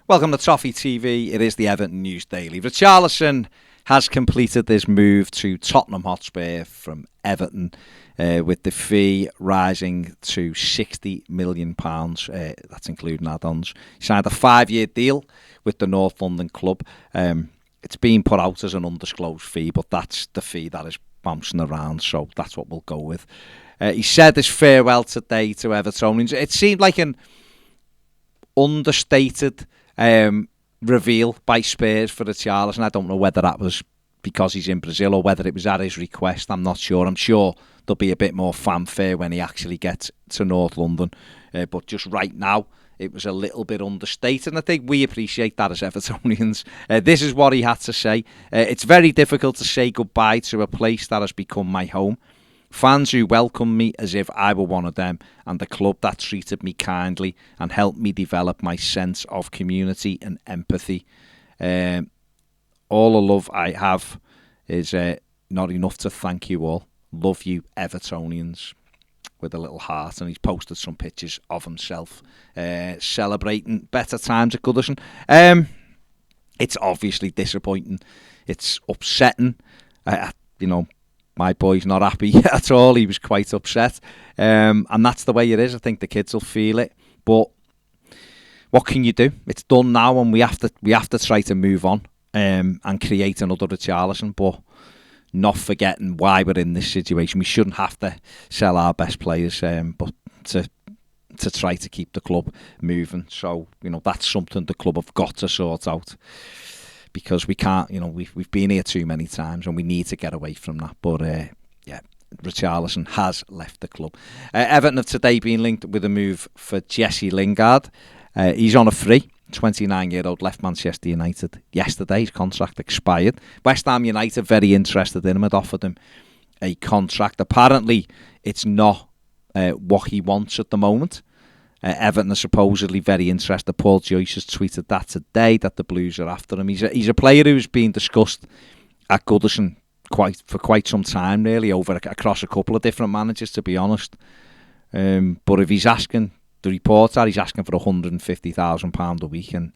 Welcome to Toffee TV. It is the Everton News Daily. Richarlison has completed this move to Tottenham Hotspur from Everton, with the fee rising to £60 million. That's including add-ons. He signed a 5-year deal with the North London club. It's been put out as an undisclosed fee, but that's the fee that is bouncing around, so that's what we'll go with. He said his farewell today to Evertonians. It seemed like an understated reveal by Spurs for Richarlison. I don't know whether that was because he's in Brazil or whether it was at his request. I'm not sure. I'm sure there'll be a bit more fanfare when he actually gets to North London. But just right now, it was a little bit understated, and I think we appreciate that as Evertonians. This is what he had to say. It's very difficult to say goodbye to a place that has become my home. Fans who welcomed me as if I were one of them, and the club that treated me kindly and helped me develop my sense of community and empathy. All the love I have is not enough to thank you all. Love you, Evertonians, with a little heart. And he's posted some pictures of himself celebrating better times at Goodison. It's obviously disappointing. It's upsetting. My boy's not happy at all. He was quite upset. And that's the way it is. I think the kids will feel it. But what can you do? It's done now, and we have to try to move on and create another Richarlison, but not forgetting why we're in this situation. We shouldn't have to sell our best players, but to try to keep the club moving. So, that's something the club have got to sort out. Because we can't, we've been here too many times and we need to get away from that. But, Richarlison has left the club. Everton have today been linked with a move for Jesse Lingard. He's on a free. 29-year-old left Manchester United yesterday. His contract expired. West Ham United very interested in him, had offered him a contract. Apparently, it's not what he wants at the moment. Everton are supposedly very interested. Paul Joyce has tweeted that today, that the Blues are after him. He's a player who's been discussed at Goodison for quite some time, really, across a couple of different managers, to be honest. But if he's asking, the reports are he's asking for £150,000 a week, and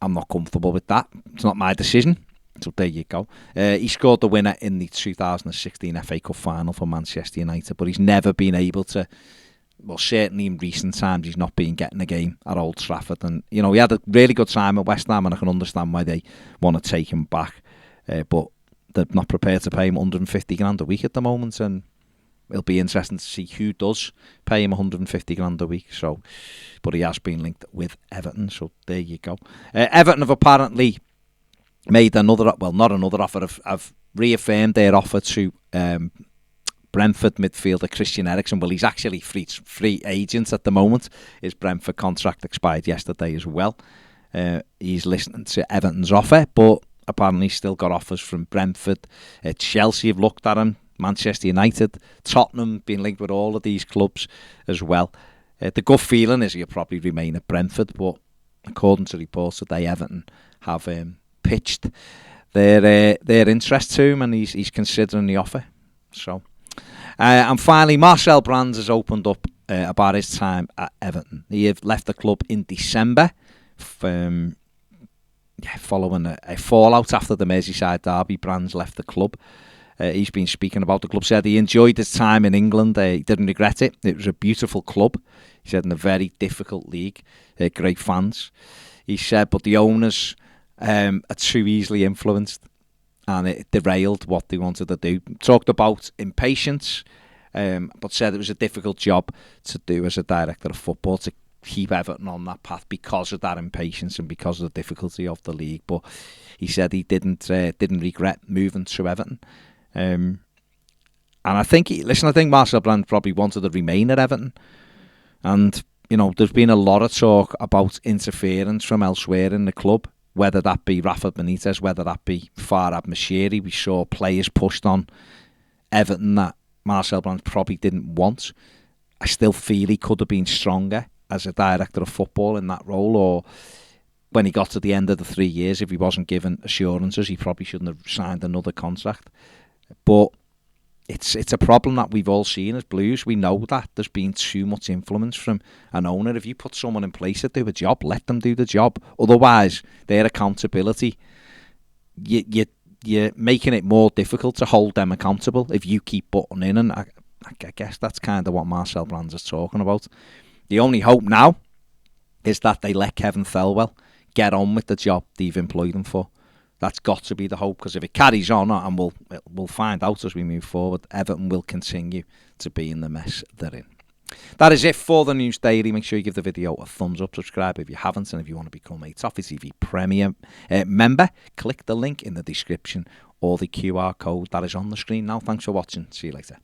I'm not comfortable with that. It's not my decision. So there you go. He scored the winner in the 2016 FA Cup final for Manchester United, but he's never been able to. Well, certainly in recent times, he's not been getting a game at Old Trafford. And, he had a really good time at West Ham, and I can understand why they want to take him back. But they're not prepared to pay him £150,000 a week at the moment. And it'll be interesting to see who does pay him £150,000 a week. So, but he has been linked with Everton. So there you go. Everton have apparently made not another offer, have reaffirmed their offer to Brentford midfielder Christian Eriksen. Well, he's actually free agent at the moment. His Brentford contract expired yesterday as well. He's listening to Everton's offer, but apparently he's still got offers from Brentford. Chelsea have looked at him. Manchester United, Tottenham, been linked with all of these clubs as well. The gut feeling is he'll probably remain at Brentford, but according to reports today, Everton have pitched their interest to him, and he's considering the offer. So. And finally, Marcel Brands has opened up about his time at Everton. He had left the club in December following a fallout after the Merseyside derby. Brands left the club. He's been speaking about the club, said he enjoyed his time in England. He didn't regret it. It was a beautiful club. He said in a very difficult league. Great fans. He said, but the owners are too easily influenced, and it derailed what they wanted to do. Talked about impatience, but said it was a difficult job to do as a director of football, to keep Everton on that path because of that impatience and because of the difficulty of the league. But he said he didn't regret moving to Everton. And I think Marcel Brands probably wanted to remain at Everton. And, there's been a lot of talk about interference from elsewhere in the club, whether that be Rafa Benitez, whether that be Farhad Moshiri. We saw players pushed on Everton that Marcel Brands probably didn't want. I still feel he could have been stronger as a director of football in that role, or when he got to the end of the 3 years, if he wasn't given assurances, he probably shouldn't have signed another contract. But it's a problem that we've all seen as Blues. We know that there's been too much influence from an owner. If you put someone in place to do a job, let them do the job. Otherwise, their accountability, you're making it more difficult to hold them accountable if you keep butting in. And I guess that's kind of what Marcel Brands is talking about. The only hope now is that they let Kevin Thelwell get on with the job they've employed him for. That's got to be the hope, because if it carries on, and we'll find out as we move forward, Everton will continue to be in the mess they're in. That is it for the News Daily. Make sure you give the video a thumbs up, subscribe if you haven't, and if you want to become a Toffee TV Premier member, click the link in the description or the QR code that is on the screen now. Thanks for watching. See you later.